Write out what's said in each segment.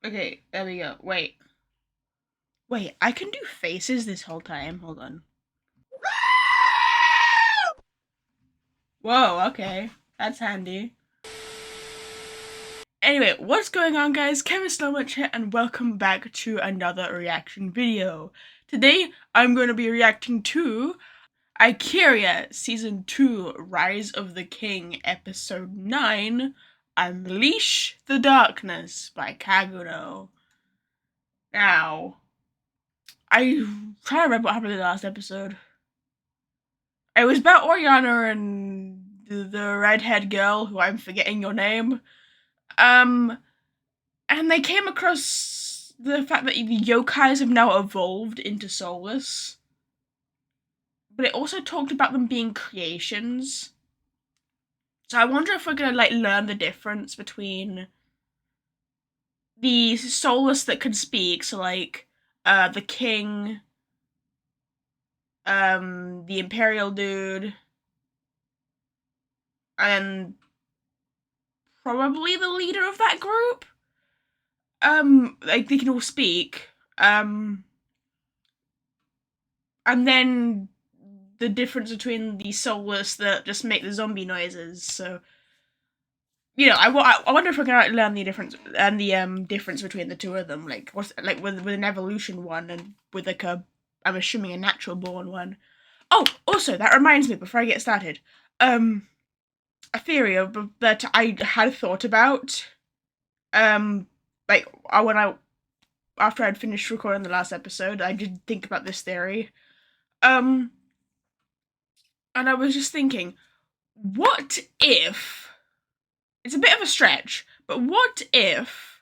Okay, there we go. Wait. Wait, I can do faces this whole time. Hold on. Whoa, okay. That's handy. Anyway, what's going on, guys? Kevin Snowmuch here, and welcome back to another reaction video. Today, I'm going to be reacting to Aikiria Season 2 Rise of the King Episode 9 Unleash the Darkness by Kaguno. Now, I'm trying to remember what happened in the last episode. It was about Oriana and the redhead girl, who I'm forgetting your name. And they came across the fact that the yokais have now evolved into soulless. But it also talked about them being creations. So I wonder if we're gonna learn the difference between the soulless that can speak, so the king, the imperial dude, and probably the leader of that group. Like they can all speak. And then the difference between the soulless that just make the zombie noises. So, I wonder if we're gonna learn the difference and the difference between the two of them. Like what's like with an evolution one and with I'm assuming a natural born one. Oh, also that reminds me before I get started, a theory that I had thought about, like when I after I'd finished recording the last episode, I did think about this theory. And I was just thinking, what if it's a bit of a stretch, but what if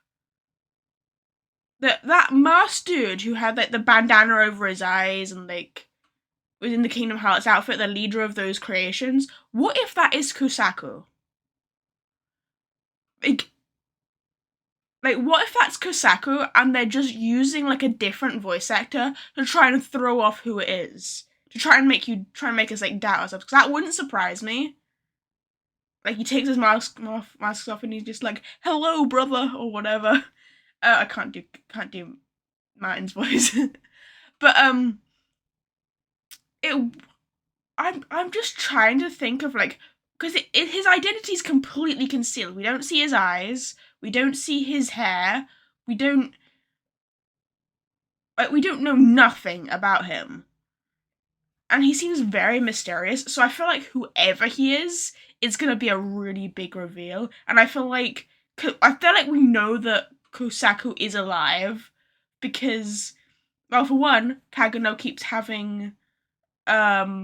that masked dude who had the bandana over his eyes and was in the Kingdom Hearts outfit, the leader of those creations, what if that is Kusaku? Like, what if that's Kosaku and they're just using a different voice actor to try and throw off who it is, to try and make us doubt ourselves? Because that wouldn't surprise me. Like he takes his mask off and he's just like, "Hello, brother," or whatever. I can't do Martin's voice, but it. I'm just trying to think of because his identity is completely concealed. We don't see his eyes. We don't see his hair. We don't we don't know nothing about him. And he seems very mysterious, so I feel like whoever he is, it's gonna be a really big reveal. And I feel like we know that Kosaku is alive because, well, for one, Kaguno keeps having what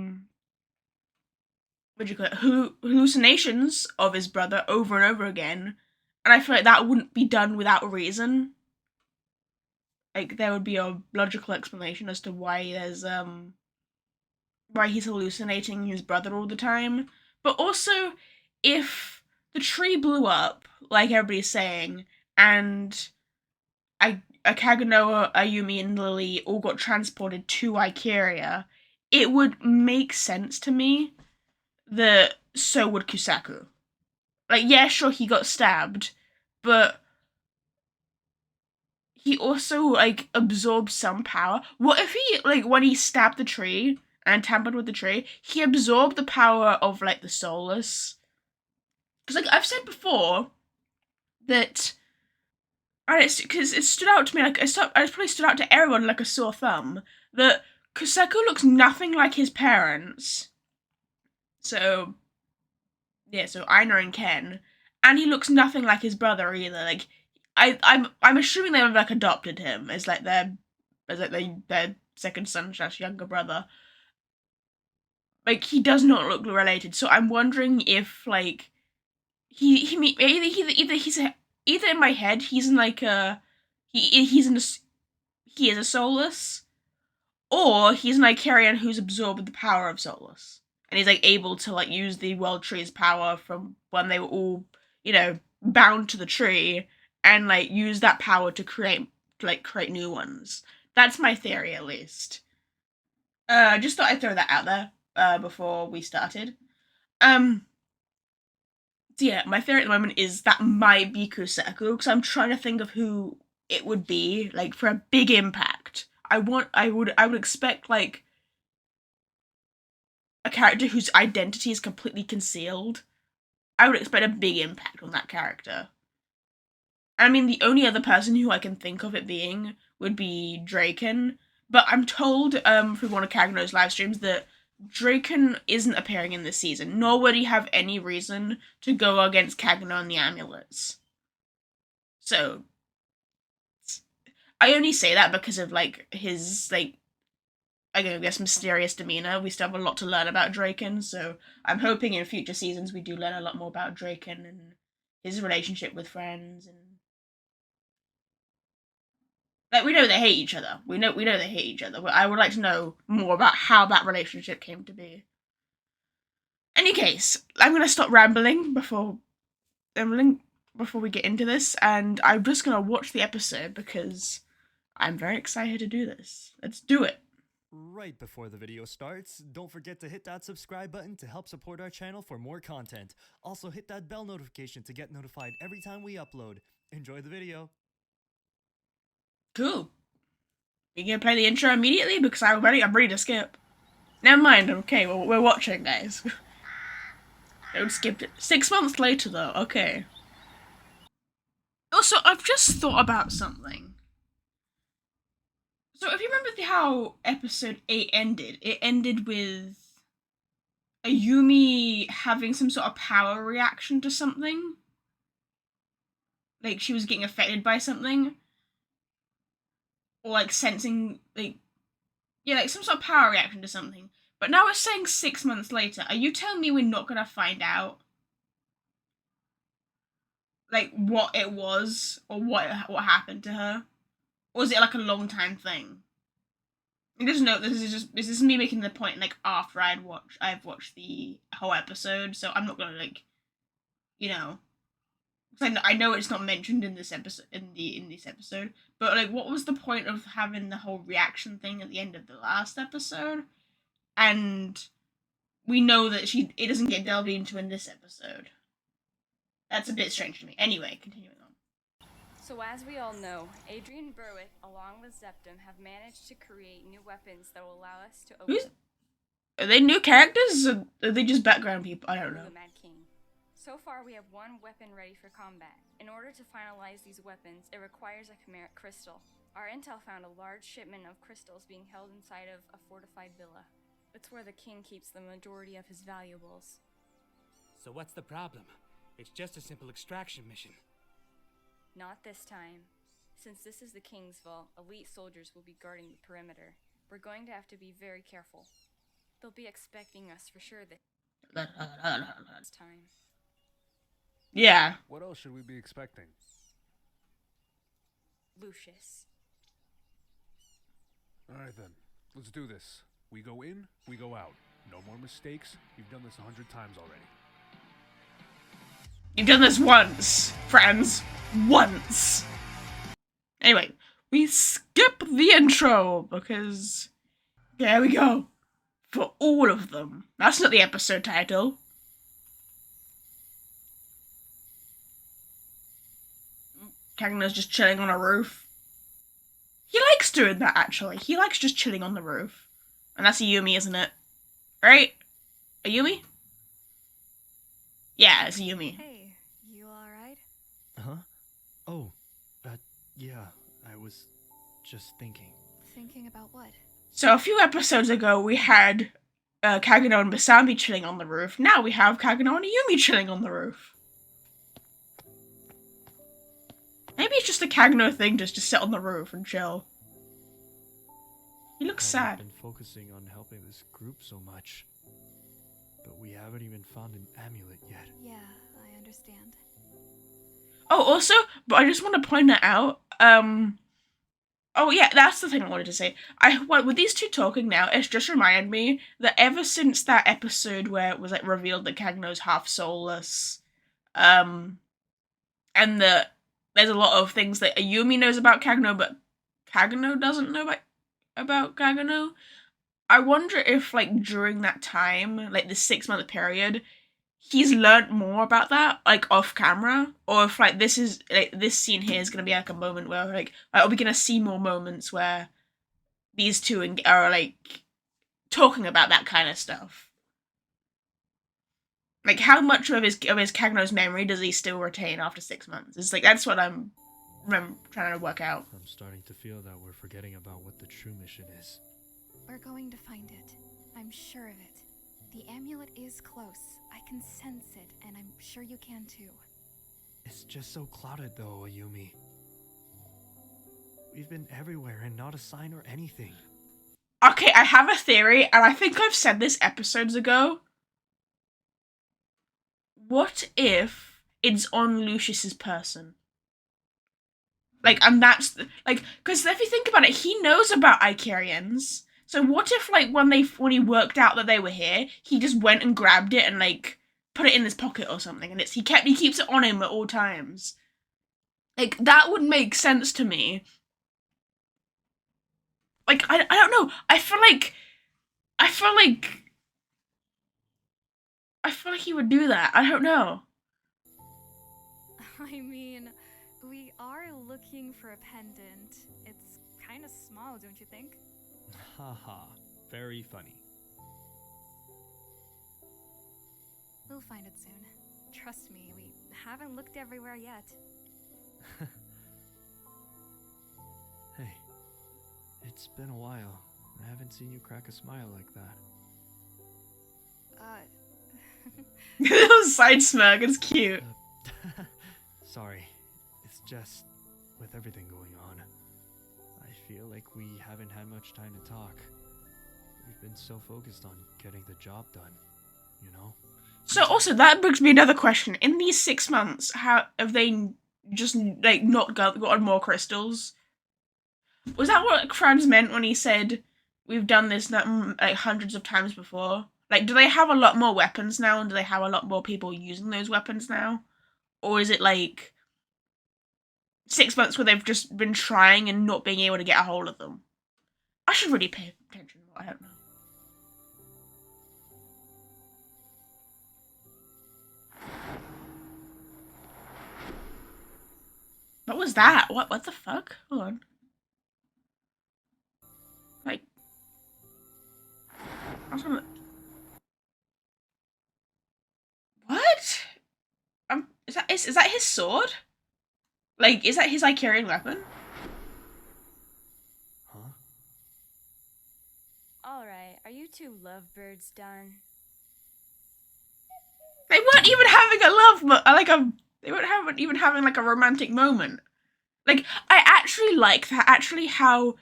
do you call it, hallucinations of his brother over and over again, and I feel like that wouldn't be done without reason. Like there would be a logical explanation as to why he's hallucinating his brother all the time. But also, if the tree blew up, like everybody's saying, and Kaguno, Ayumi, and Lily all got transported to Aikiria, it would make sense to me that so would Kusaku. Like, yeah, sure, he got stabbed, but he also, absorbed some power. What if he, when he stabbed the tree and tampered with the tree, he absorbed the power of, the soulless? Because, I've said before that, and because it stood out to me, it probably stood out to everyone like a sore thumb, that Kusaku looks nothing like his parents. So, yeah, so Aina and Ken. And he looks nothing like his brother either. Like, I'm assuming they have adopted him as their second son / younger brother. Like he does not look related, so I'm wondering if either in my head he's in he is a soulless, or he's an Icarian who's absorbed the power of soulless, and he's able to use the world tree's power from when they were all bound to the tree, and use that power to create new ones. That's my theory, at least. Just thought I'd throw that out there before we started. So yeah, my theory at the moment is that might be Kusaku, because I'm trying to think of who it would be, like, for a big impact. I would expect, like, a character whose identity is completely concealed. I would expect a big impact on that character. I mean, the only other person who I can think of it being would be Draken, but I'm told through one of Kaguno's live streams that Draken isn't appearing in this season, nor would he have any reason to go against Kaguno and the amulets. So I only say that because of, like, his, like, I guess mysterious demeanor. We still have a lot to learn about Draken, so I'm hoping in future seasons we do learn a lot more about Draken and his relationship with friends, and like, we know they hate each other. We know they hate each other. But I would like to know more about how that relationship came to be. Any case, I'm gonna stop rambling before we get into this, and I'm just gonna watch the episode because I'm very excited to do this. Let's do it. Right before the video starts, don't forget to hit that subscribe button to help support our channel for more content. Also hit that bell notification to get notified every time we upload. Enjoy the video. Cool. You gonna play the intro immediately? Because I'm ready to skip. Never mind, okay, well, we're watching, guys. Don't skip it. 6 months later, though, okay. Also, I've just thought about something. So, if you remember how episode 8 ended, it ended with Ayumi having some sort of power reaction to something. Like, she was getting affected by something. Or, like, sensing, like, yeah, like some sort of power reaction to something. But now we're saying 6 months later. Are you telling me we're not gonna find out, like, what it was or what happened to her? Or is it like a long time thing? And just note, this is me making the point, like, after I've watched the whole episode, so I'm not gonna, like, you know, because I know it's not mentioned in this episode, in this episode, but, like, what was the point of having the whole reaction thing at the end of the last episode? And we know that it doesn't get delved into in this episode. That's a bit strange to me. Anyway, continuing on. So as we all know, Adrian Berwick, along with Zeptum, have managed to create new weapons that will allow us to open... Are they new characters, or are they just background people? I don't know. The Mad King. So far, we have one weapon ready for combat. In order to finalize these weapons, it requires a chimeric crystal. Our intel found a large shipment of crystals being held inside of a fortified villa. It's where the king keeps the majority of his valuables. So what's the problem? It's just a simple extraction mission. Not this time. Since this is the king's vault, elite soldiers will be guarding the perimeter. We're going to have to be very careful. They'll be expecting us for sure this time. Yeah. What else should we be expecting? Lucius. Alright then, let's do this. We go in, we go out. No more mistakes. You've done this 100 times already. You've done this once, friends. Once. Anyway, we skip the intro because there we go. For all of them. That's not the episode title. Kaguno's just chilling on a roof. He likes doing that, actually. He likes just chilling on the roof. And that's Ayumi, isn't it? Right? Ayumi? Yeah, it's Ayumi. Hey, you alright? Huh? Oh, yeah, I was just thinking. Thinking about what? So a few episodes ago, we had Kaguno and Masami chilling on the roof. Now we have Kaguno and Ayumi chilling on the roof. Maybe it's just a Kaguno thing just to sit on the roof and chill. He looks sad. I've been focusing on helping this group so much, but we haven't even found an amulet yet. Yeah, I understand. Oh, also, but I just want to point that out. Oh yeah, that's the thing I wanted to say. With these two talking now, it's just reminded me that ever since that episode where it was, like, revealed that Kaguno's half soulless, and that there's a lot of things that Ayumi knows about Kaguno, but Kaguno doesn't know about Kaguno. I wonder if, like, during that time, like, the 6 month period, he's learned more about that, like, off camera, or if, like, this is, like, this scene here is gonna be, like, a moment where, like, are we gonna see more moments where these two are, like, talking about that kind of stuff? Like, how much of his Kaguno's memory does he still retain after 6 months? It's like, that's what I'm trying to work out. I'm starting to feel that we're forgetting about what the true mission is. We're going to find it. I'm sure of it. The amulet is close. I can sense it, and I'm sure you can too. It's just so clouded though, Ayumi. We've been everywhere and not a sign or anything. Okay, I have a theory, and I think I've said this episodes ago. What if it's on Lucius's person? Like, and that's, like, because if you think about it, he knows about Aikirians. So what if, like, when he worked out that they were here, he just went and grabbed it and, like, put it in his pocket or something, and he keeps it on him at all times. Like, that would make sense to me. Like, I don't know. I feel like he would do that. I don't know. I mean, we are looking for a pendant. It's kind of small, don't you think? Haha, very funny. We'll find it soon. Trust me, we haven't looked everywhere yet. Hey, it's been a while. I haven't seen you crack a smile like that. Little side smirk, it's cute. Sorry, it's just with everything going on. I feel like we haven't had much time to talk. We've been so focused on getting the job done, you know? So also, that brings me another question. In these 6 months, how have they just, like, not gotten more crystals? Was that what Franz meant when he said, we've done this, like, hundreds of times before? Like, do they have a lot more weapons now, and do they have a lot more people using those weapons now? Or is it, like, 6 months where they've just been trying and not being able to get a hold of them? I should really pay attention. I don't know. What was that? What the fuck? Hold on. Like, I was gonna... What? Is that his sword? Like, is that his Aikirian weapon? Huh? Alright, are you two lovebirds done? They weren't even having a love they weren't even having like a romantic moment. Like, I actually like that. Actually, how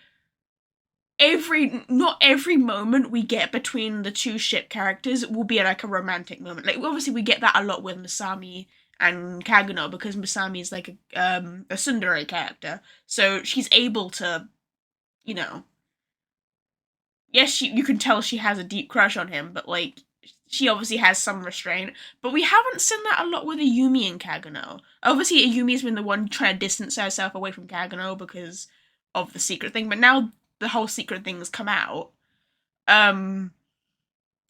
not every moment we get between the two ship characters will be like a romantic moment. Like, obviously we get that a lot with Masami and Kaguno because Masami is like a tsundere character, so she's able to, you know. Yes, you can tell she has a deep crush on him, but like she obviously has some restraint. But we haven't seen that a lot with Ayumi and Kaguno. Obviously, Ayumi's been the one trying to distance herself away from Kaguno because of the secret thing, but now the whole secret thing has come out.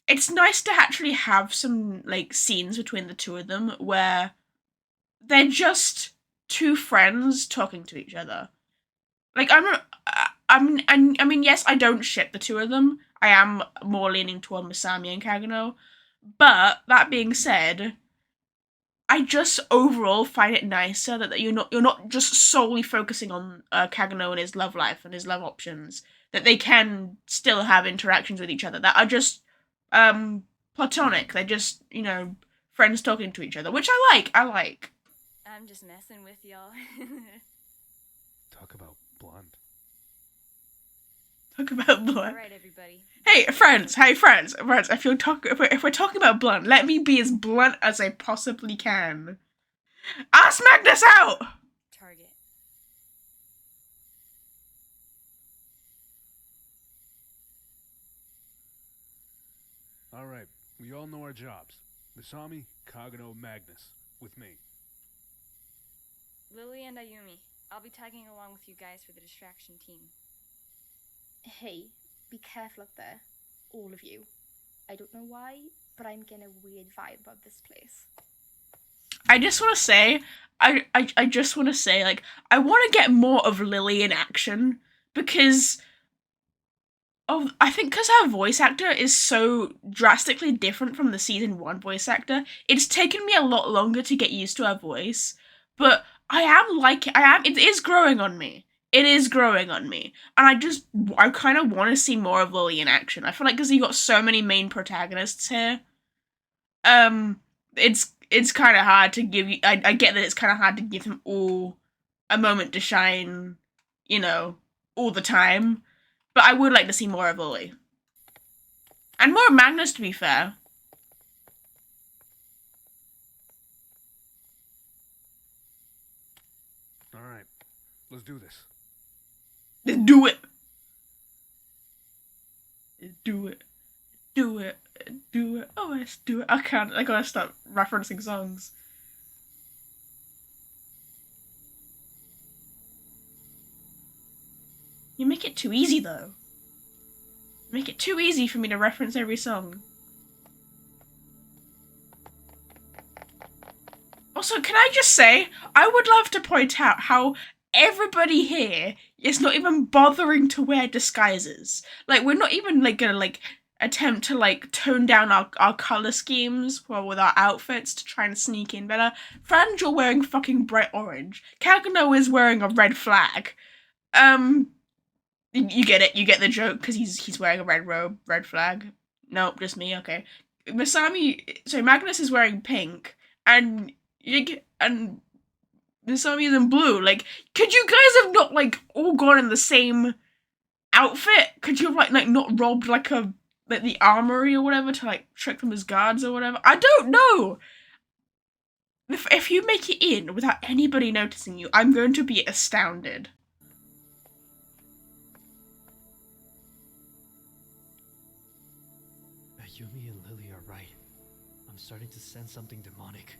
It's nice to actually have some like scenes between the two of them where they're just two friends talking to each other. Like, I mean, yes, I don't ship the two of them. I am more leaning toward Masami and Kaguno. But that being said, I just overall find it nicer that you're not just solely focusing on Kaguno and his love life and his love options. That they can still have interactions with each other that are just platonic. They're just, you know, friends talking to each other, which I like. I'm just messing with y'all. Talk about blunt. Talk about blunt. Alright, everybody. Hey, friends. If we're talking about blunt, let me be as blunt as I possibly can. Ask Magnus out! Target. Alright, we all know our jobs. Masami, Kaguno, Magnus. With me. Lily and Ayumi. I'll be tagging along with you guys for the distraction team. Hey, be careful up there. All of you. I don't know why, but I'm getting a weird vibe about this place. I just want to say, I just want to say, like, I want to get more of Lily in action because I think because her voice actor is so drastically different from the season 1 voice actor, it's taken me a lot longer to get used to her voice. But it is growing on me. It is growing on me. And I kind of want to see more of Lily in action. I feel like because you got so many main protagonists here, um, it's kind of hard to give you. I get that it's kind of hard to give them all a moment to shine, you know, all the time. But I would like to see more of Lily. And more of Magnus, to be fair. Alright, let's do this. Just do it. Do it. Do it. Do it. Oh, let's do it. I can't. I gotta start referencing songs. You make it too easy, though. You make it too easy for me to reference every song. Also, can I just say, I would love to point out how everybody here is not even bothering to wear disguises. Like, we're not even, like, gonna, like, attempt to, like, tone down our color schemes with our outfits to try and sneak in better. Franz, you're wearing fucking bright orange. Kaguno is wearing a red flag. You get it. You get the joke because he's wearing a red robe, red flag. Nope, just me. Okay. Magnus is wearing pink, and Masami is in blue. Like, could you guys have not like all gone in the same outfit? Could you have like not robbed like the armory or whatever to like trick them as guards or whatever? I don't know. If you make it in without anybody noticing you, I'm going to be astounded. Yumi and Lily are right. I'm starting to sense something demonic.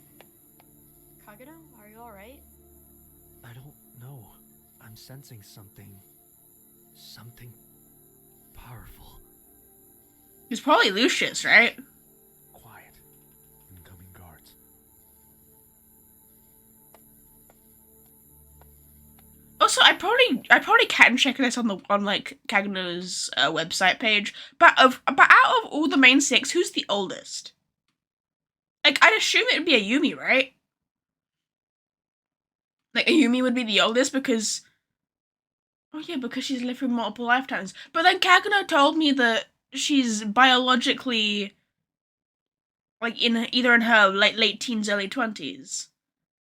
Kaguno, are you alright? I don't know. I'm sensing something powerful. It's probably Lucius, right? Quiet. Incoming guards. Also, I probably can check this on like Kaguno's website page. But out of all the main 6, who's the oldest? Like, I'd assume it would be Ayumi, right? Like, Ayumi would be the oldest because... Oh yeah, because she's lived through multiple lifetimes. But then Kaguno told me that she's biologically... like, either in her late teens, early 20s.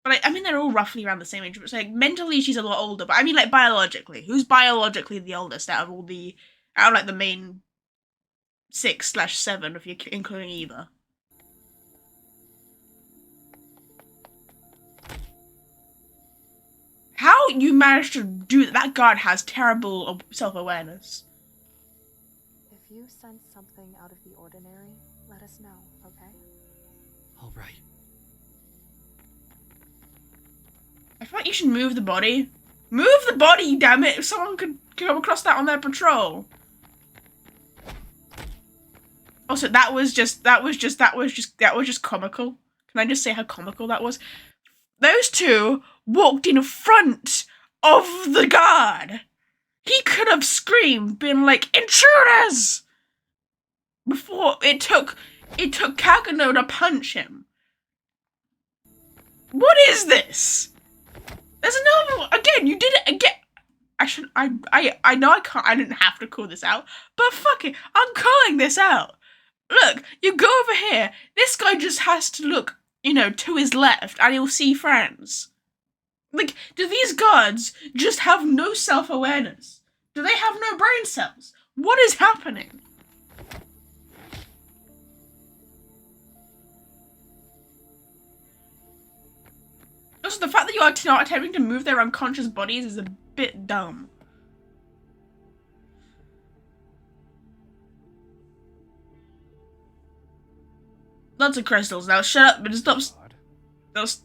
But I mean, they're all roughly around the same age. But like, mentally, she's a lot older. But I mean, like, biologically. Who's biologically the oldest out of like, the main 6/7, if you're including Eva? How you managed to do that guard has terrible self-awareness. If you sense something out of the ordinary, let us know, okay? All right. I feel like you should move the body. Move the body, damn it! If someone could come across that on their patrol. Also, that was just comical. Can I just say how comical that was? Those two walked in front of the guard. He could have screamed, been like, "Intruders!" Before it took Kaguno to punch him. What is this? There's another. Again, you did it again. I know I didn't have to call this out, but fuck it, I'm calling this out. Look, you go over here. This guy just has to look, to his left, and he'll see friends. Like, do these guards just have no self-awareness? Do they have no brain cells? What is happening? Also, the fact that you are not attempting to move their unconscious bodies is a bit dumb. Lots of crystals. Now shut up and stop. Those.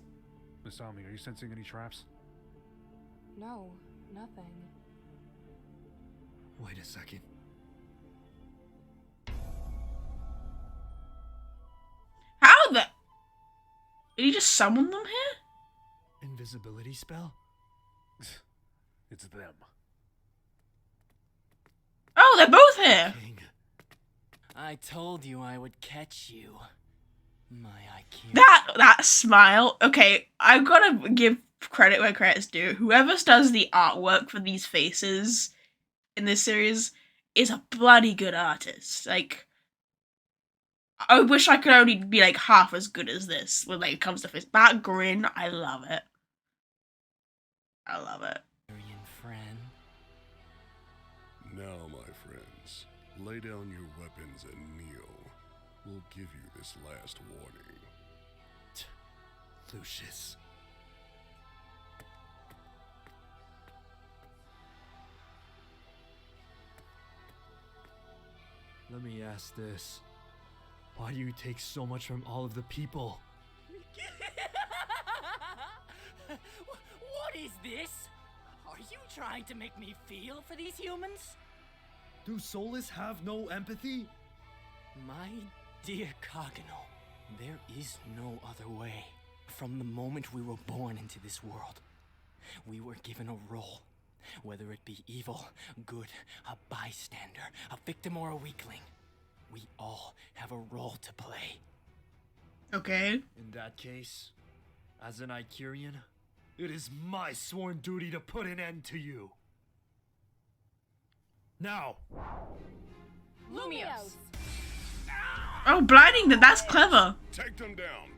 Masami, are you sensing any traps? No, nothing. Wait a second. Did he just summon them here? Invisibility spell? It's them. Oh, they're both here! King. I told you I would catch you. My Aikiria. That smile. Okay, I've gotta give credit where credit's due. Whoever does the artwork for these faces in this series is a bloody good artist. Like, I wish I could only be like half as good as this when like it comes to face. That grin, I love it. I love it. Friend. Now, my friends, lay down your weapons and kneel. We'll give you this last warning. Lucius. Let me ask this. Why do you take so much from all of the people? What is this? Are you trying to make me feel for these humans? Do soulless have no empathy? My dear Kaguno, there is no other way. From the moment we were born into this world, we were given a role. Whether it be evil, good, a bystander, a victim, or a weakling, we all have a role to play. Okay. In that case, as an Aikirian, it is my sworn duty to put an end to you. Now! Lumios! Oh, blinding them, that's clever. Take them down.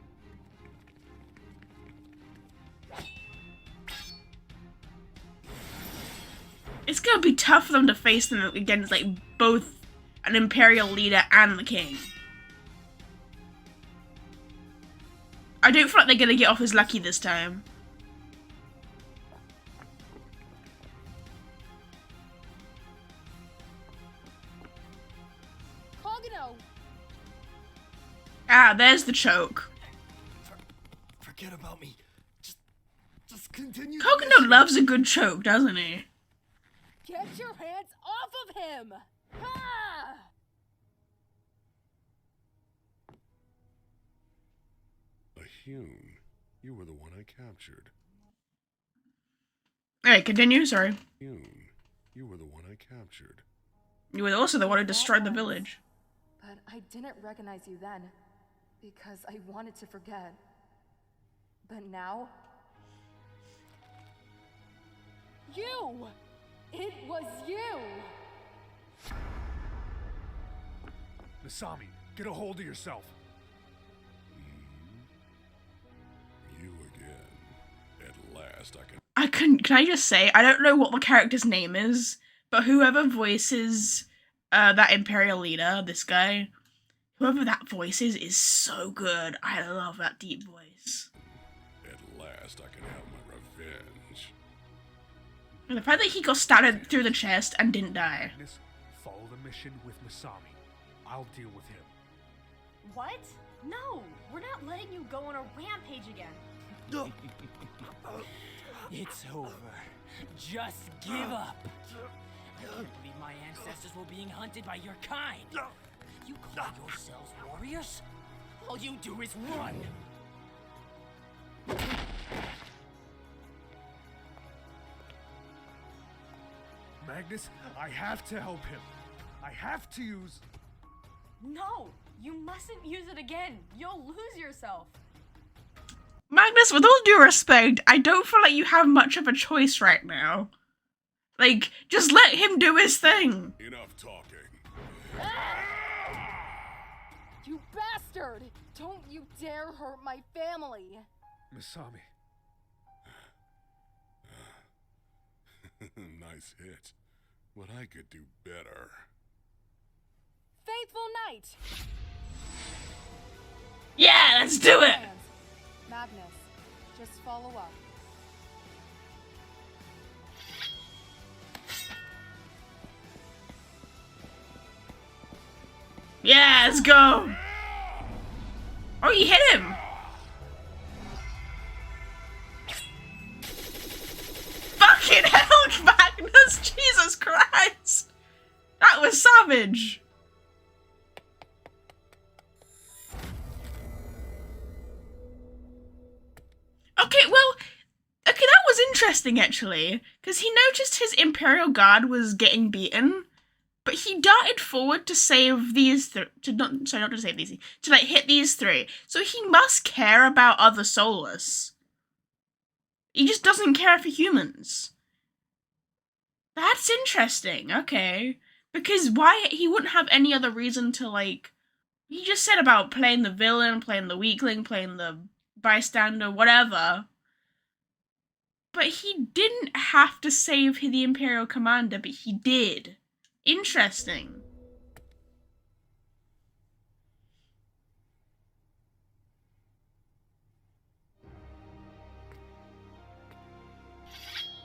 It's gonna be tough for them to face them against like both an Imperial leader and the king. I don't feel like they're gonna get off as lucky this time. Kaguno! Ah, there's the choke. Forget about me. Just continue. the Kaguno mission. loves a good choke, doesn't he? Get your hands off of him! Ha! Ahune, you were the one I captured. Alright, continue, sorry. Ahune, you were the one I captured. You were also the one who destroyed the village. But I didn't recognize you then, because I wanted to forget. But now... You! It was you! Masami, get a hold of yourself. You again. At last I can... Can I just say, I don't know what the character's name is, but whoever voices that Imperial leader, this guy, whoever that voice is so good. I love that deep voice. At last I can have my revenge. And the fact that he got stabbed through the chest and didn't die. Agnes, follow the mission with Masami. I'll deal with him. What? No, we're not letting you go on a rampage again. It's over. Just give up. I can't believe my ancestors were being hunted by your kind. You call yourselves warriors? All you do is run. Magnus, I have to help him. I have to use... No, you mustn't use it again. You'll lose yourself. Magnus, with all due respect, I don't feel like you have much of a choice right now. Like, just let him do his thing. Enough talking. You bastard! Don't you dare hurt my family! Masami. Nice hit. But I could do better. Faithful Knight! Yeah, let's do it! Magnus, just follow up. Yeah, let's go! Oh, you hit him! Fucking hell, Magnus! Jesus Christ! That was savage! interesting, actually, because he noticed his Imperial Guard was getting beaten, but he darted forward to save these to like hit these three. So he must care about other Soulless. He just doesn't care for humans. That's interesting. Okay, because why he wouldn't have any other reason to like. He just said about playing the villain, playing the weakling, playing the bystander, whatever. But he didn't have to save the Imperial Commander, but he did. Interesting.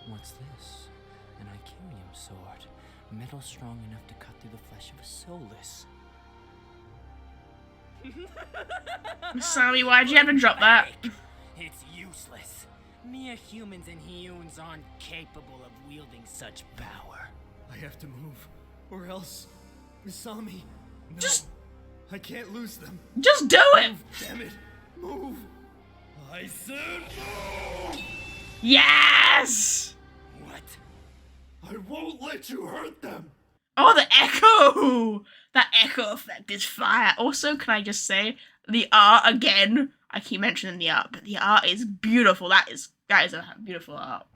What's this? An Aikirium sword. Metal strong enough to cut through the flesh of a Soulless. Sammy, why'd you have to drop that? It's useless. Mere humans and Hyuns aren't capable of wielding such power. I have to move, or else, Misami. No, Just, I can't lose them. just do it. Move, damn it, move! I said move! Yes. What? I won't let you hurt them. Oh, the echo! That echo effect is fire. Also, can I just say, the art again, I keep mentioning the art, but the art is beautiful. That is a beautiful art.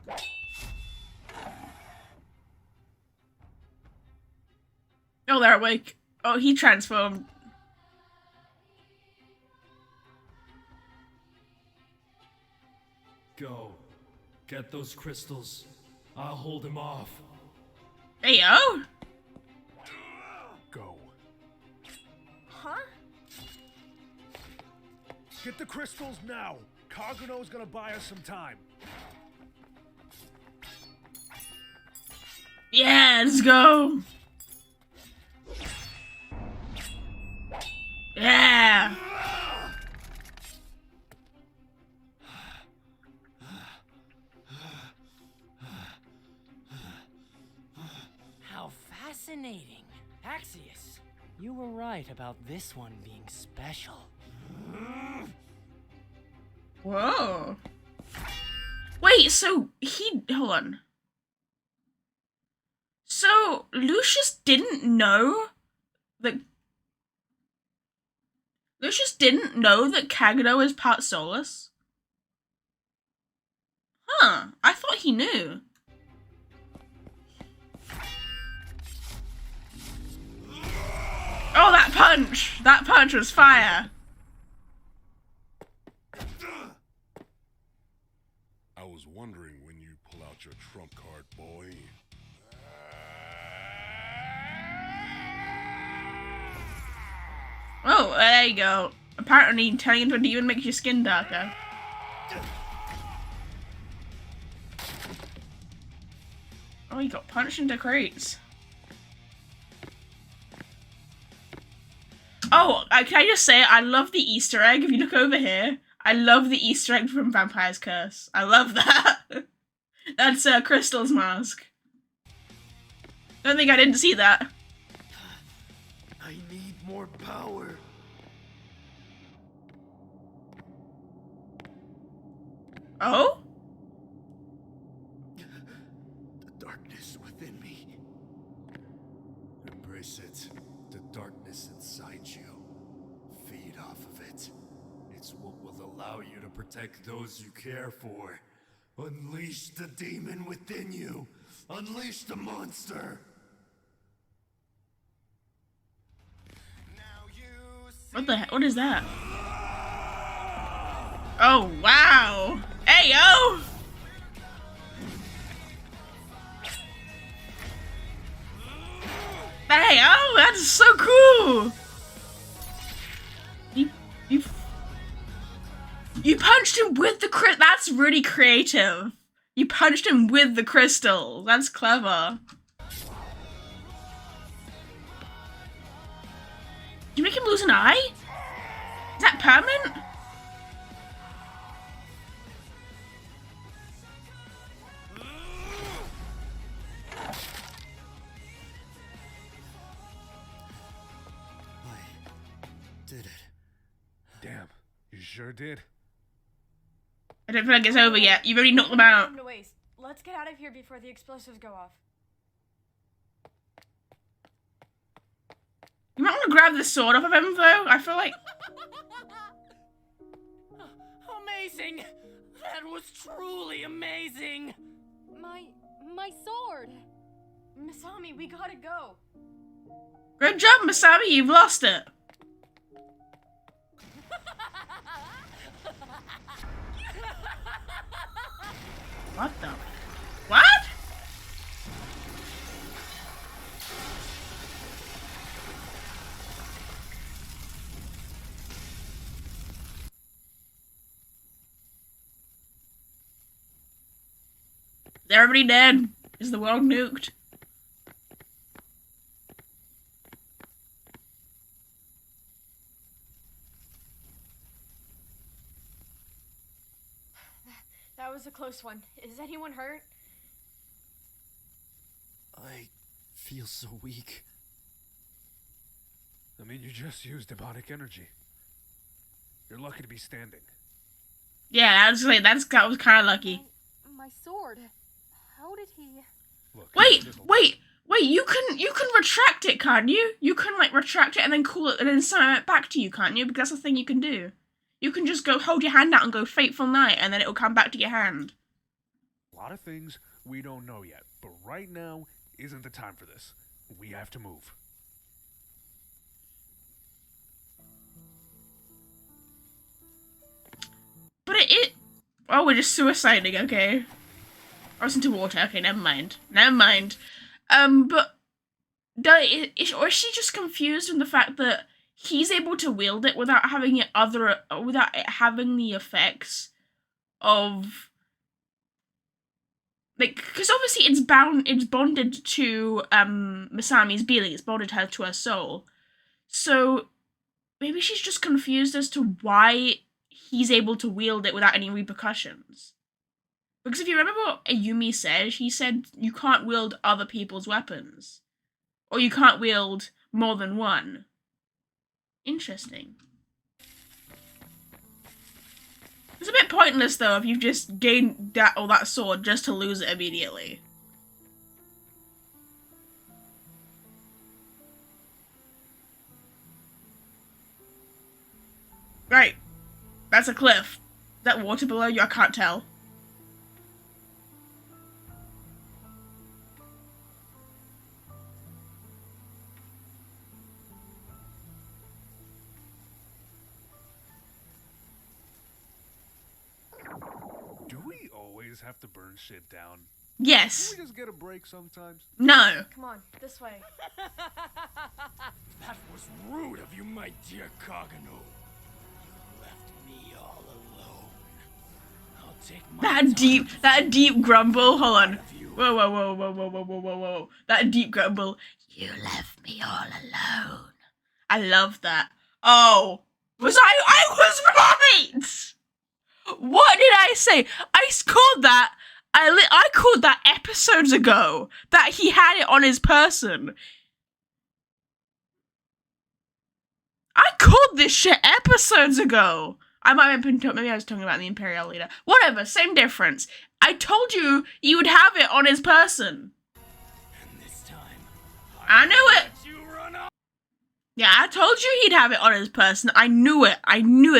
Oh, they're awake. Oh, he transformed. Go. Get those crystals. I'll hold him off. Hey, yo! Go. Huh? Get the crystals now. Kaguno's gonna buy us some time. Yeah, let's go! Yeah! How fascinating. Axius, you were right about this one being special. Whoa. Wait, so hold on. So Lucius didn't know that Kaguno is part Soulless? Huh, I thought he knew. Oh, that punch! That punch was fire! I was wondering when you pull out your trump card, boy. Oh, there you go. Apparently, turning into a demon makes your skin darker. Oh, he got punched into crates. Oh, can I just say, I love the Easter egg. If you look over here, I love the Easter egg from Vampire's Curse. I love that. That's Crystal's mask. Don't think I didn't see that. I need more power. Oh? The darkness within me. Embrace it. The darkness inside you. Feed off of it. It's what will allow you to protect those you care for. Unleash the demon within you. Unleash the monster. What the heck? What is that? Oh, wow. Hey, yo! Hey, oh, that's so cool! You punched him with the that's really creative. You punched him with the crystal. That's clever. Did you make him lose an eye? Is that permanent? I did it. Damn, you sure did. I don't feel like it's over yet. You've already knocked them out. Time to waste. let's get out of here before the explosives go off. You might want to grab the sword off of him, though. I feel like... Amazing! That was truly amazing! My sword! Masami, we gotta go. Good job, Masami. You've lost it. What the? What? Is everybody dead? Is the world nuked? That was a close one. Is anyone hurt? I feel so weak. I mean, you just used demonic energy. You're lucky to be standing. Yeah, that was kind of lucky. My sword. How did he... Look, Wait! You can retract it, can't you? You can like retract it and then call it and then summon it back to you, can't you? Because that's the thing you can do. You can just go hold your hand out and go Fateful Night, and then it'll come back to your hand. A lot of things we don't know yet, but right now isn't the time for this. We have to move. But oh, we're just suiciding, okay. I was into water, okay, never mind. But or is she just confused in the fact that he's able to wield it without having it having the effects of, like, because obviously it's bonded to Masami's being, it's bonded her to her soul. So maybe she's just confused as to why he's able to wield it without any repercussions. Because if you remember what Ayumi said, he said you can't wield other people's weapons. Or you can't wield more than one. Interesting. It's a bit pointless though if you've just gained that sword just to lose it immediately. Right. That's a cliff. Is that water below you? I can't tell. Do we always have to burn shit down? Yes. Can we just get a break sometimes? No. Come on, this way. That was rude of you, my dear Kaguno. You left me all alone. I'll take my That deep grumble. Hold on. Whoa. That deep grumble. You left me all alone. I love that. Oh, I was right. What did I say? I called that. I called that episodes ago. That he had it on his person. I called this shit episodes ago. Maybe I was talking about the Imperial leader. Whatever, same difference. I told you would have it on his person. And this time, I knew it. Yeah, I told you he'd have it on his person. I knew it,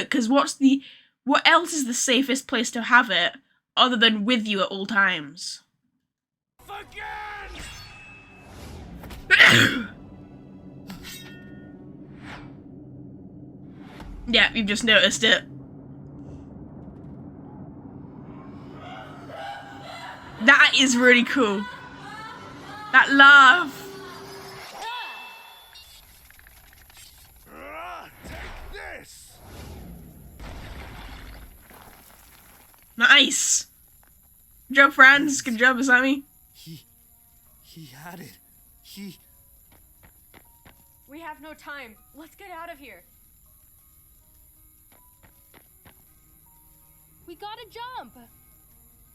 because what else is the safest place to have it other than with you at all times? Yeah, you've just noticed it. That is really cool. That laugh. Take this! Nice. Good job, friends. Good job, Masami. He had it. We have no time. Let's get out of here. We gotta jump!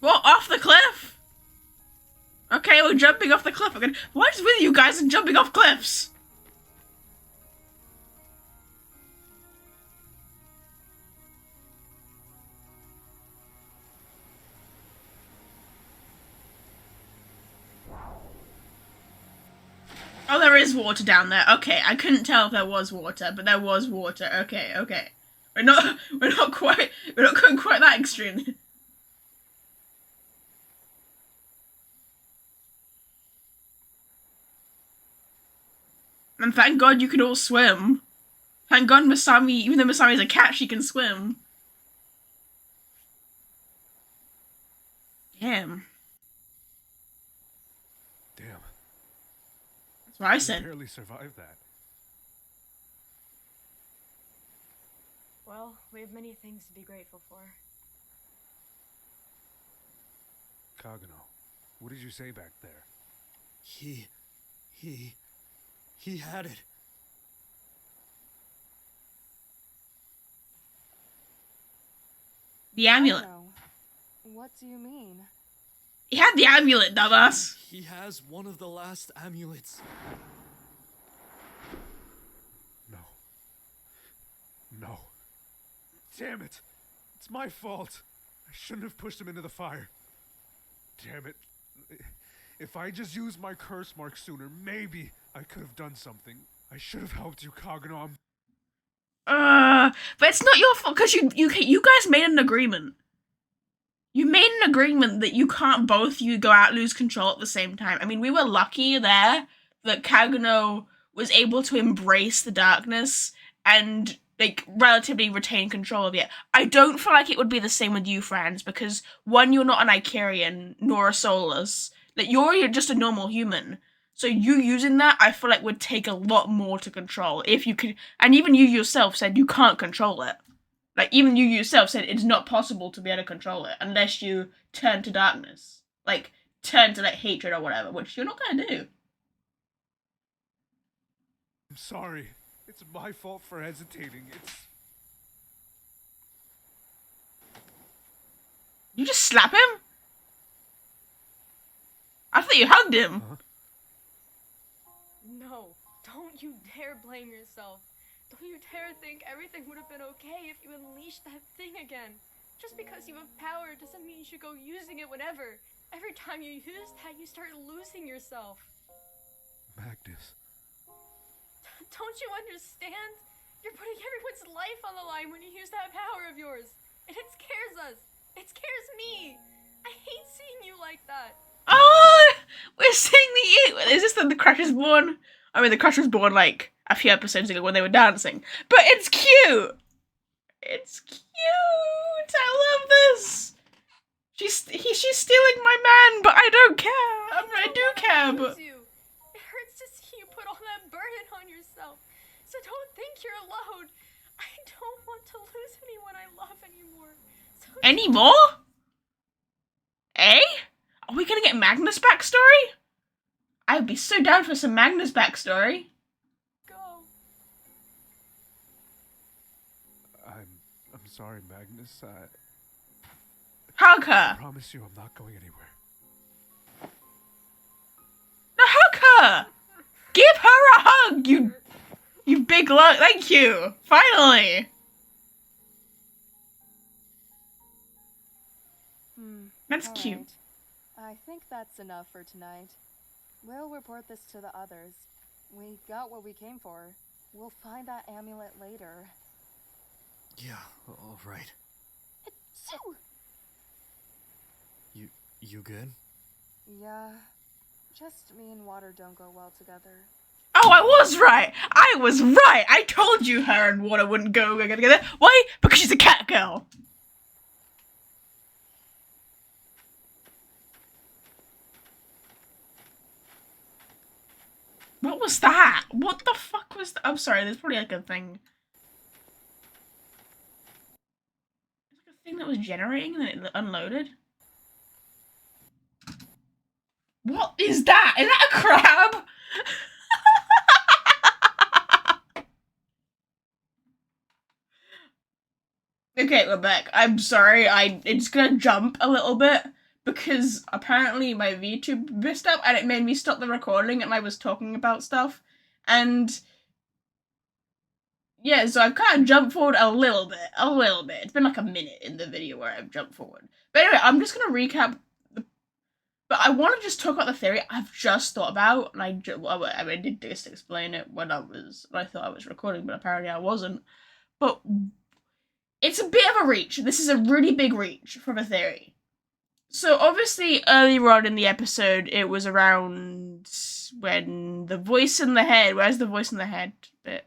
What, off the cliff? Okay, we're jumping off the cliff again. What is with you guys and jumping off cliffs? is water down there. Okay, I couldn't tell if there was water, but there was water. Okay, okay. We're not going quite that extreme. And thank God you can all swim. Thank God Masami, even though Masami's a cat, she can swim. Damn. Damn. That's what I You said. barely survived that. Well, we have many things to be grateful for. Kaguno, what did you say back there? He had it. The amulet. What do you mean? He had the amulet, dumbass. He has one of the last amulets. No. No. Damn it! It's my fault! I shouldn't have pushed him into the fire. Damn it. If I just used my curse mark sooner, maybe I could have done something. I should have helped you, Kaguno. But it's not your fault, because you guys made an agreement. You made an agreement that you can't both go out lose control at the same time. I mean, we were lucky there that Kaguno was able to embrace the darkness and, like, relatively retain control of it. I don't feel like it would be the same with you, Franz, because, one, you're not an Aikirian, nor a Soulless. Like, you're just a normal human. So you using that, I feel like would take a lot more to control if you could. And even you yourself said you can't control it. Like, even you yourself said it's not possible to be able to control it unless you turn to darkness. Like, turn to, like, hatred or whatever, which you're not gonna do. I'm sorry. It's my fault for hesitating. You just slap him? I thought you hugged him. Huh? No, don't you dare blame yourself. Don't you dare think everything would have been okay if you unleashed that thing again. Just because you have power doesn't mean you should go using it whenever. Every time you use that, you start losing yourself. Magnus. Don't you understand? You're putting everyone's life on the line when you use that power of yours. And it scares us. It scares me. I hate seeing you like that. Oh, we're seeing the... Is this the Crash is Born? I mean, the Crash was born, like, a few episodes ago when they were dancing. But it's cute! It's cute! I love this! She's stealing my man, but I don't care! I do care, but... It hurts to see you put all that burden on yourself. So don't think you're alone. I don't want to lose anyone I love anymore. So Anymore? Eh? Are we gonna get Magnus' backstory? I would be so down for some Magnus' backstory. Go. I'm sorry, Magnus. Hug I her. promise you I'm not going anywhere. No, hug her. Give her a hug, you big lug. Thank you. Finally. That's cute. Right. I think that's enough for tonight. We'll report this to the others. We got what we came for. We'll find that amulet later. Yeah, all right. You good? Yeah. Just me and water don't go well together. Oh, I was right. I was right. I told you her and water wouldn't go together. Why? Because she's a cat girl. What was that? What the fuck was that? I'm sorry, there's probably like a thing. There's like a thing that was generating and then it unloaded. What is that? Is that a crab? Okay, we're back. I'm sorry, it's gonna jump a little bit because apparently my VTube messed up and it made me stop the recording and I was talking about stuff. And yeah, so I've kind of jumped forward a little bit. It's been like a minute in the video where I've jumped forward. But anyway, I'm just gonna recap But I want to just talk about the theory I've just thought about, and I did just explain it when I thought I was recording, but apparently I wasn't. But it's a bit of a reach. This is a really big reach from a theory. So obviously earlier on in the episode, it was around when the voice in the head. Where's the voice in the head bit?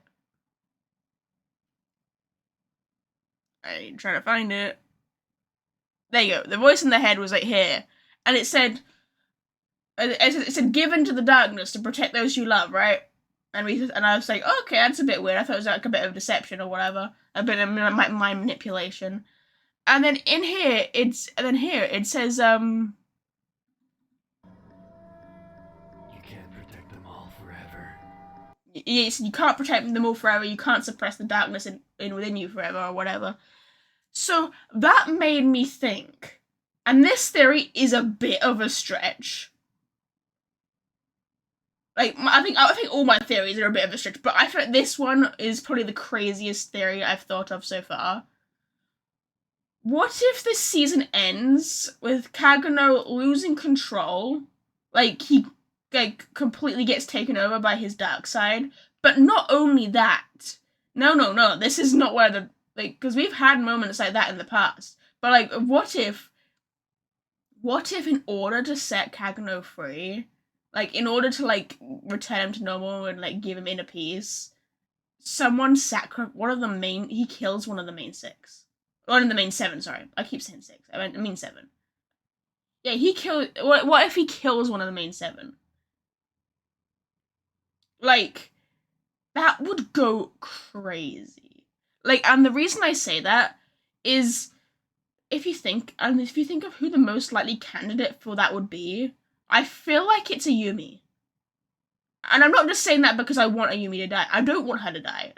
I'm trying to find it. There you go. The voice in the head was like here, and it said, "Given to the darkness to protect those you love," right? And I was like, oh, okay, that's a bit weird. I thought it was like a bit of deception or whatever, a bit of mind manipulation. And then here it says You can't protect them all forever. Yes, you can't protect them all forever. You can't suppress the darkness in within you forever or whatever. So that made me think, and this theory is a bit of a stretch. Like, I think all my theories are a bit of a stretch, but I feel like this one is probably the craziest theory I've thought of so far. What if this season ends with Kaguno losing control? Like, he completely gets taken over by his dark side. But not only that. No. This is not where the... Like, because we've had moments like that in the past. But, like, what if in order to set Kaguno free, like, in order to, like, return him to normal and, like, give him inner peace, he kills one of the main six. One of the main seven, sorry. I keep saying six. I mean seven. Yeah, what if he kills one of the main seven? Like, that would go crazy. Like, and the reason I say that is, if you think of who the most likely candidate for that would be, I feel like it's a Yumi. And I'm not just saying that because I want a Yumi to die. I don't want her to die.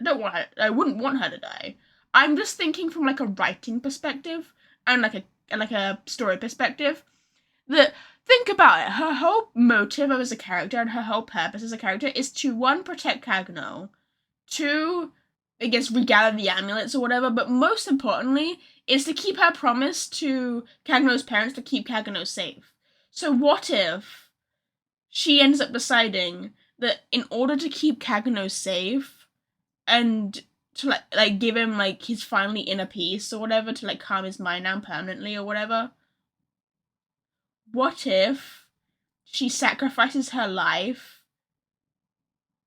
I wouldn't want her to die. I'm just thinking from, like, a writing perspective and like a story perspective. That, think about it, her whole motive as a character and her whole purpose as a character is to, one, protect Kaguno, two, I guess, regather the amulets or whatever, but most importantly is to keep her promise to Kaguno's parents to keep Kaguno safe. So what if she ends up deciding that in order to keep Kaguno safe and to like give him like his finally inner peace or whatever, to like calm his mind down permanently or whatever, what if she sacrifices her life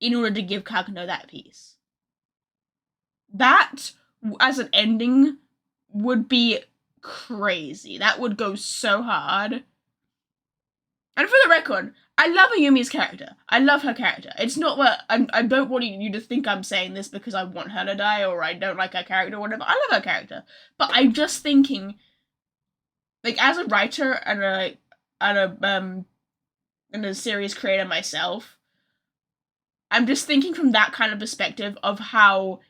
in order to give Kaguno that peace? That, as an ending, would be crazy. That would go so hard. And for the record, I love Ayumi's character. I love her character. It's not that I don't want you to think I'm saying this because I want her to die or I don't like her character or whatever. I love her character. But I'm just thinking, like, as a writer and a series creator myself, I'm just thinking from that kind of perspective of how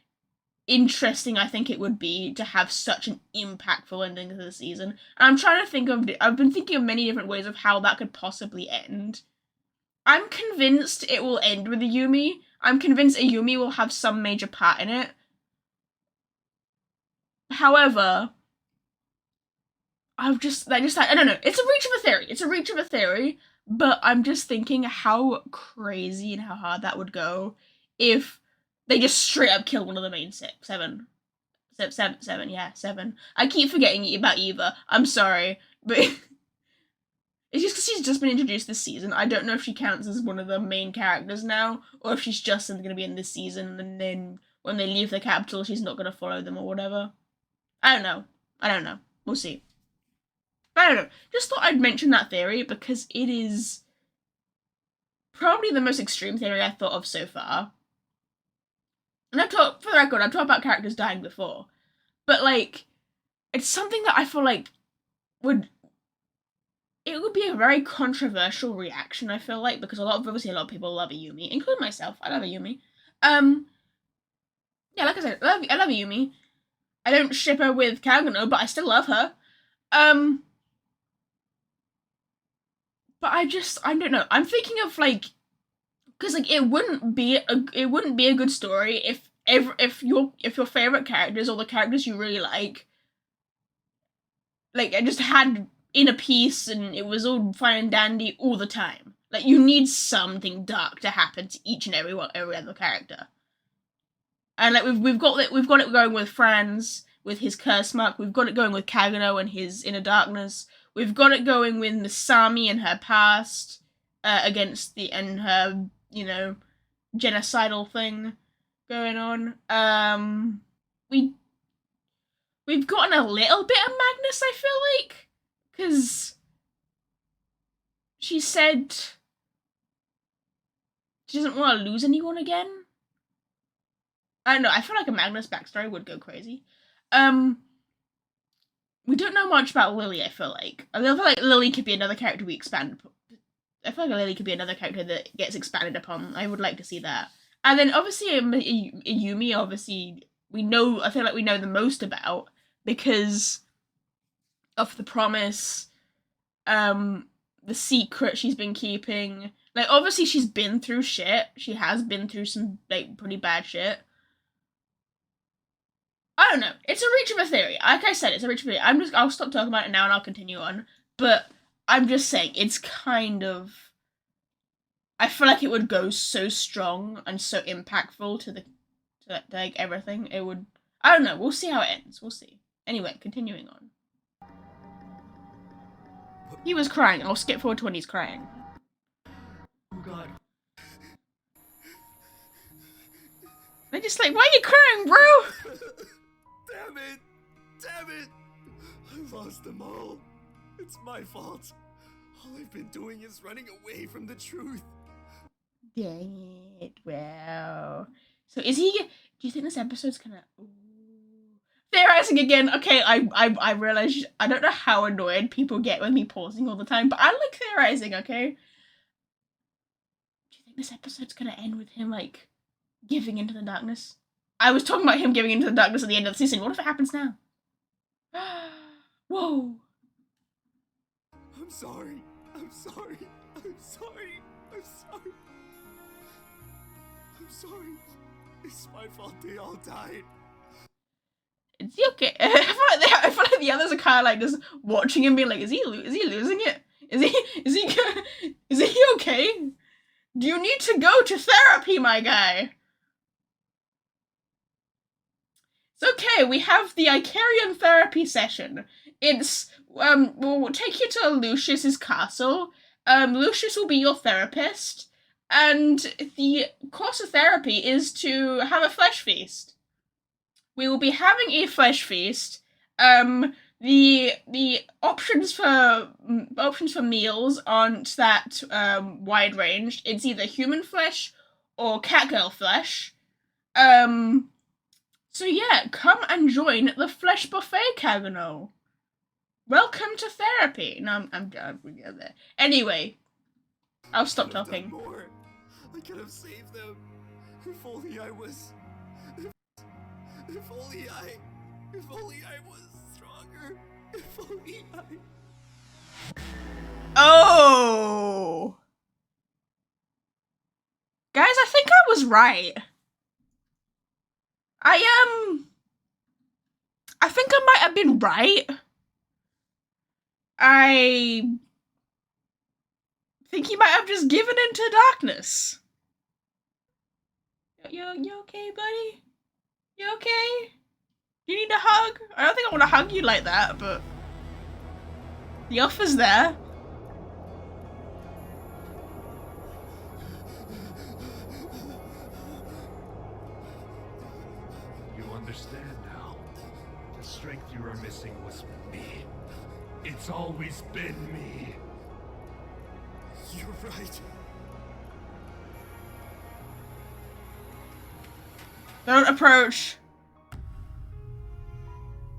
interesting I think it would be to have such an impactful ending to the season. And I'm trying to think of, I've been thinking of many different ways of how that could possibly end. I'm convinced it will end with Ayumi. I'm convinced Ayumi will have some major part in it. However, I don't know. It's a reach of a theory. But I'm just thinking how crazy and how hard that would go if they just straight up kill one of the main seven. I keep forgetting about Eva. I'm sorry, but it's just because she's just been introduced this season. I don't know if she counts as one of the main characters now, or if she's just going to be in this season, and then when they leave the capital, she's not going to follow them or whatever. I don't know. We'll see. But I don't know. Just thought I'd mention that theory because it is probably the most extreme theory I've thought of so far. And for the record, I've talked about characters dying before. But, like, it's something that I feel like would be a very controversial reaction, I feel like, because obviously a lot of people love Ayumi, including myself. I love Ayumi. Yeah, like I said, I love Ayumi. I don't ship her with Kaguno, but I still love her. But I don't know. I'm thinking of, like, because, like, it wouldn't be a good story if your favorite characters or the characters you really like, I just had inner peace and it was all fine and dandy all the time. Like, you need something dark to happen to each and every other character. And like we've got it going with Franz with his curse mark. We've got it going with Kaguno and his inner darkness. We've got it going with Masami and her past against her, you know, genocidal thing going on. We've gotten a little bit of Magnus, I feel like, because she said she doesn't want to lose anyone again. I don't know, I feel like a Magnus backstory would go crazy. We don't know much about Lily, I feel like. I feel like Lily could be another character we expand. I feel like Lily could be another character that gets expanded upon. I would like to see that. And then obviously Yumi, obviously I feel like we know the most about because of the promise, the secret she's been keeping. Like, obviously she's been through shit. She has been through some, like, pretty bad shit. I don't know. It's a reach of a theory. Like I said, it's a reach of a theory. I'll stop talking about it now and I'll continue on. But I'm just saying, it's kind of... I feel like it would go so strong and so impactful to like, everything. It would... I don't know. We'll see how it ends. We'll see. Anyway, continuing on. He was crying. I'll skip forward to when he's crying. Oh god. They're just like, why are you crying, bro? Damn it! Damn it! I lost them all. It's my fault. All I've been doing is running away from the truth. Dang it. Wow. So is he... Do you think this episode's gonna... Theorizing again. Okay, I realize I don't know how annoyed people get with me pausing all the time, but I like theorizing, okay? Do you think this episode's gonna end with him, like, giving into the darkness? I was talking about him giving into the darkness at the end of the season. What if it happens now? Whoa. I'm sorry. I'm sorry. I'm sorry. I'm sorry. I'm sorry. It's my fault they all died. Is he okay? I feel like the others are kind of like just watching him, being like, "Is he losing it? Is he okay? Do you need to go to therapy, my guy?" It's okay. We have the Aikarian therapy session. It's we'll take you to Lucius's castle. Lucius will be your therapist, and the course of therapy is to have a flesh feast. We will be having a flesh feast. The options for meals aren't that wide ranged. It's either human flesh or catgirl flesh. So yeah, come and join the flesh buffet, Kaguno. Welcome to therapy. No, I'm done. We get there. Anyway, I'll stop talking. More. I could have saved them. If only I was. If only I was stronger. If only I... Oh! Guys, I think I was right. I think I might have been right. I think he might have just given into darkness. You okay, buddy? You okay? You need a hug? I don't think I want to hug you like that, but the offer's there. You understand now. The strength you are missing was me. It's always been me. You're right. Don't approach.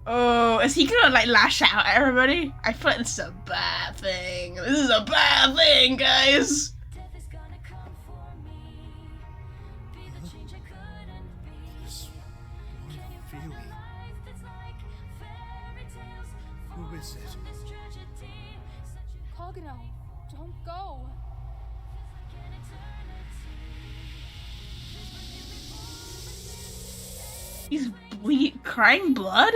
Oh, is he gonna like lash out at everybody? I feel like this is a bad thing. This is a bad thing, guys. This feeling. Who is it? Kaguno, don't go. He's crying blood?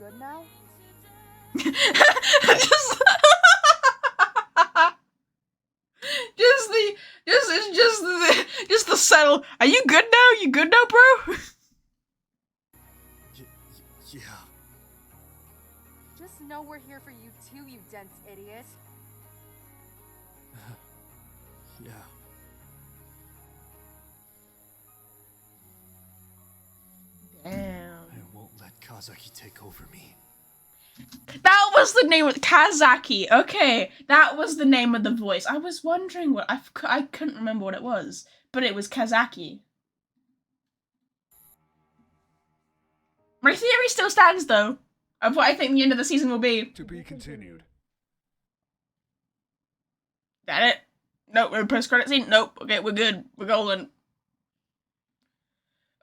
good now? just, just the subtle. Are you good now? You good now, bro? Yeah. Just know we're here for you too, you dense idiot. Yeah. Damn. I won't let Kazaki take over me. That was the name of Kazaki. Okay, that was the name of the voice. I was wondering what I couldn't remember what it was, but it was Kazaki. My theory still stands though, of what I think the end of the season will be. To be continued. That it? Nope, we're post-credit scene? Nope. Okay, we're good. We're golden.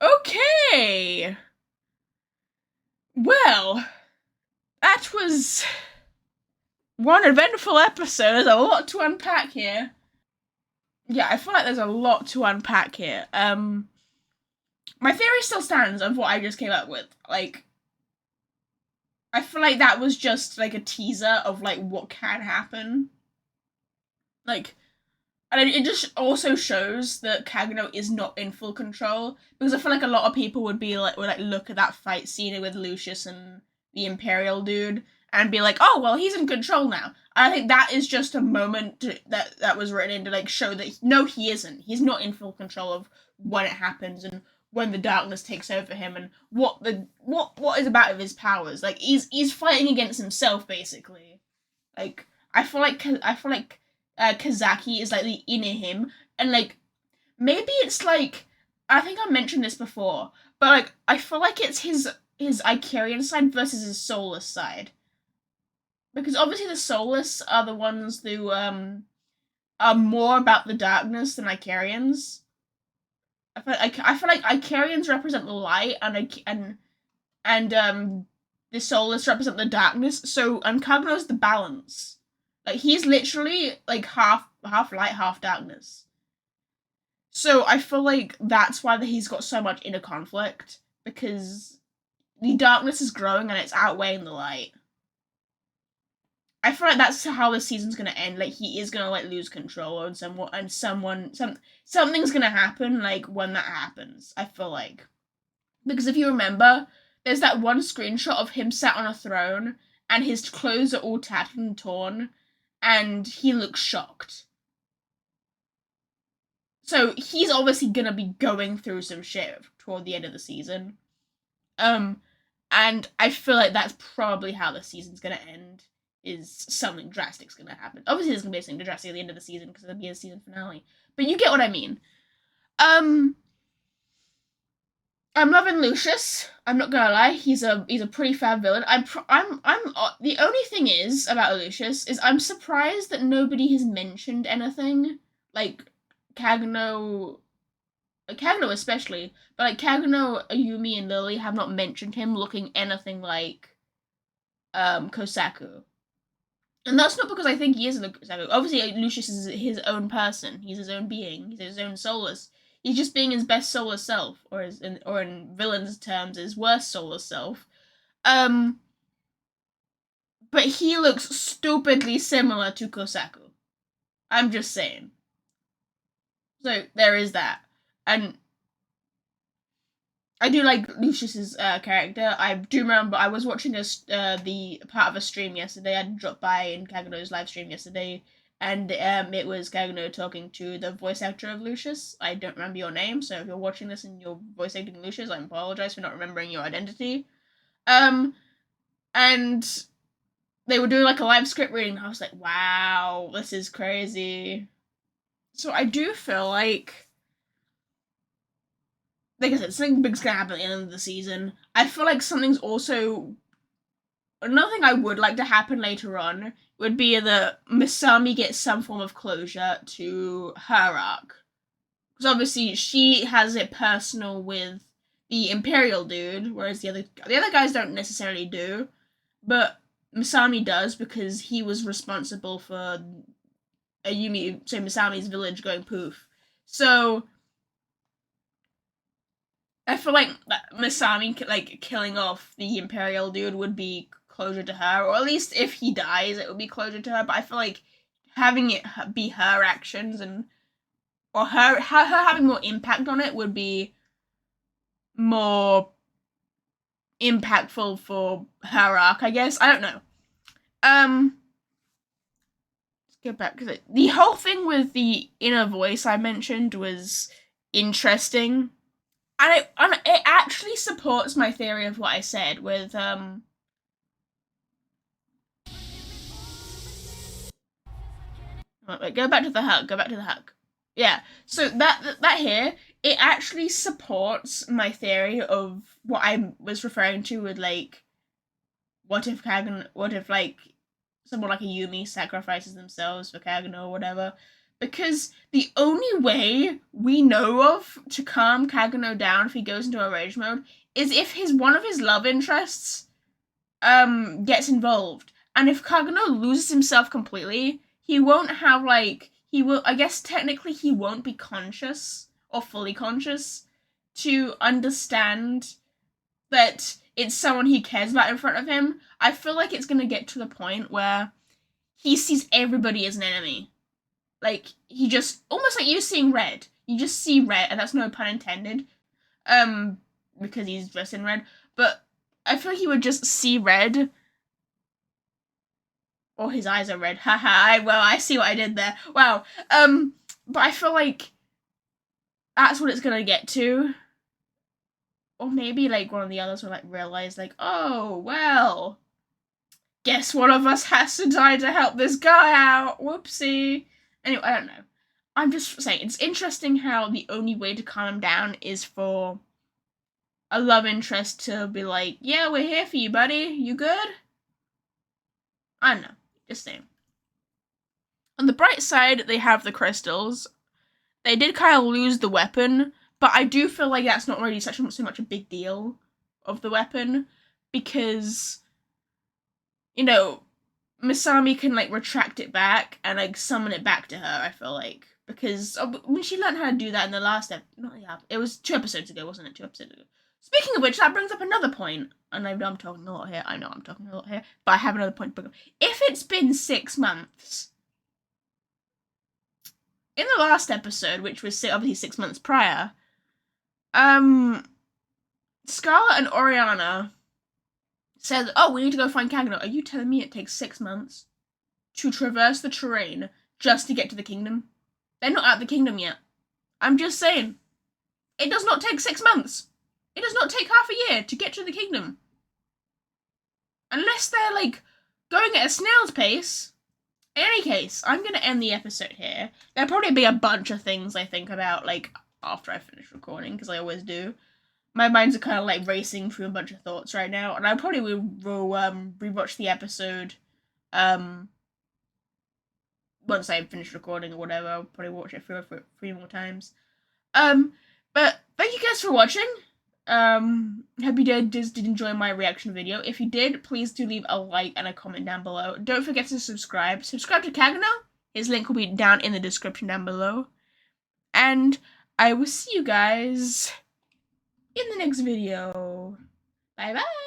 Okay. Well, that was one eventful episode. There's a lot to unpack here. Yeah, I feel like there's a lot to unpack here. My theory still stands of what I just came up with. Like, I feel like that was just, like, a teaser of, like, what can happen. Like, and it just also shows that Kaguno is not in full control, because I feel like a lot of people would look at that fight scene with Lucius and the Imperial dude and be like, oh, well, he's in control now. And I think that is just a moment that was written in to, like, show that, no, he isn't. He's not in full control of when it happens and when the darkness takes over him and what is about of his powers. Like, he's fighting against himself, basically. Like, I feel like Kazaki is like the inner him, and like maybe it's like, I think I mentioned this before, but like I feel like it's his Aikarian side versus his soulless side, because obviously the soulless are the ones who are more about the darkness than Aikarians. I feel like Aikarians represent the light, and the soulless represent the darkness. So Kaguno's the balance. Like, he's literally like half light, half darkness. So I feel like that's why he's got so much inner conflict, because the darkness is growing and it's outweighing the light. I feel like that's how the season's gonna end. Like, he is gonna like lose control and something's gonna happen like when that happens. I feel like, because if you remember, there's that one screenshot of him sat on a throne and his clothes are all tattered and torn, and he looks shocked. So he's obviously gonna be going through some shit toward the end of the season. And I feel like that's probably how the season's gonna end, is something drastic's gonna happen. Obviously there's gonna be something drastic at the end of the season because it'll be a season finale. But you get what I mean. I'm loving Lucius. I'm not gonna lie. He's a pretty fab villain. The only thing is about Lucius is I'm surprised that nobody has mentioned anything like Kaguno especially, but like Kaguno, Ayumi, and Lily have not mentioned him looking anything like Kosaku. And that's not because I think he isn't a Kosaku. Obviously, Lucius is his own person. He's his own being. He's his own soulless. He's just being his best soulless self, or in villains' terms, his worst soulless self. But he looks stupidly similar to Kosaku. I'm just saying. So there is that, and I do like Lucius's character. I do remember I was watching the part of a stream yesterday. I dropped by in Kaguno's live stream yesterday, and it was Kaguno talking to the voice actor of Lucius. I don't remember your name, so if you're watching this and you're voice acting Lucius, I apologize for not remembering your identity. And they were doing like a live script reading, and I was like, wow, this is crazy. So I do feel like I said, something big's gonna happen at the end of the season. I feel like something's also... Another thing I would like to happen later on would be that Misami gets some form of closure to her arc. Because obviously she has it personal with the Imperial dude, whereas the other guys don't necessarily do. But Misami does, because he was responsible for Misami's village going poof. So I feel like Masami, like, killing off the Imperial dude would be closure to her, or at least if he dies, it would be closure to her. But I feel like having it be her actions or her having more impact on it would be more impactful for her arc, I guess. I don't know. Let's go back, because the whole thing with the inner voice I mentioned was interesting. And it actually supports my theory of what I said with, wait, go back to the hug, Yeah, so that here, it actually supports my theory of what I was referring to with, like, what if, like, someone like a Yumi sacrifices themselves for Kaguno or whatever. Because the only way we know of to calm Kaguno down if he goes into a rage mode is if one of his love interests gets involved. And if Kaguno loses himself completely, he won't have, like, I guess technically he won't be conscious or fully conscious to understand that it's someone he cares about in front of him. I feel like it's gonna get to the point where he sees everybody as an enemy. Like, he just, almost like you seeing red. You just see red, and that's no pun intended, because he's dressed in red, but I feel like he would just see red, or his eyes are red, haha, well, I see what I did there, wow, but I feel like that's what it's gonna get to, or maybe, like, one of the others will, like, realize, like, oh, well, guess one of us has to die to help this guy out, whoopsie. Anyway, I don't know. I'm just saying, it's interesting how the only way to calm him down is for a love interest to be like, yeah, we're here for you, buddy. You good? I don't know. Just saying. On the bright side, they have the crystals. They did kind of lose the weapon, but I do feel like that's not really so much a big deal of the weapon, because, you know, Masami can, like, retract it back and, like, summon it back to her, I feel like. Because when she learned how to do that in the last it was 2 episodes ago, wasn't it? 2 episodes ago. Speaking of which, that brings up another point. And I know I'm talking a lot here. But I have another point to bring up. If it's been 6 months, in the last episode, which was obviously 6 months prior, Scarlet and Oriana says, oh, we need to go find Kaguno. Are you telling me it takes 6 months to traverse the terrain just to get to the kingdom? They're not at the kingdom yet. I'm just saying. It does not take 6 months. It does not take half a year to get to the kingdom. Unless they're, like, going at a snail's pace. In any case, I'm going to end the episode here. There'll probably be a bunch of things I think about, like, after I finish recording, because I always do. My mind's kind of, like, racing through a bunch of thoughts right now, and I probably will rewatch the episode, once I finish recording or whatever. I'll probably watch it 3 more times. But thank you guys for watching. Hope you did enjoy my reaction video. If you did, please do leave a like and a comment down below. Don't forget to subscribe. Subscribe to Kaguno. His link will be down in the description down below. And I will see you guys in the next video. Bye bye!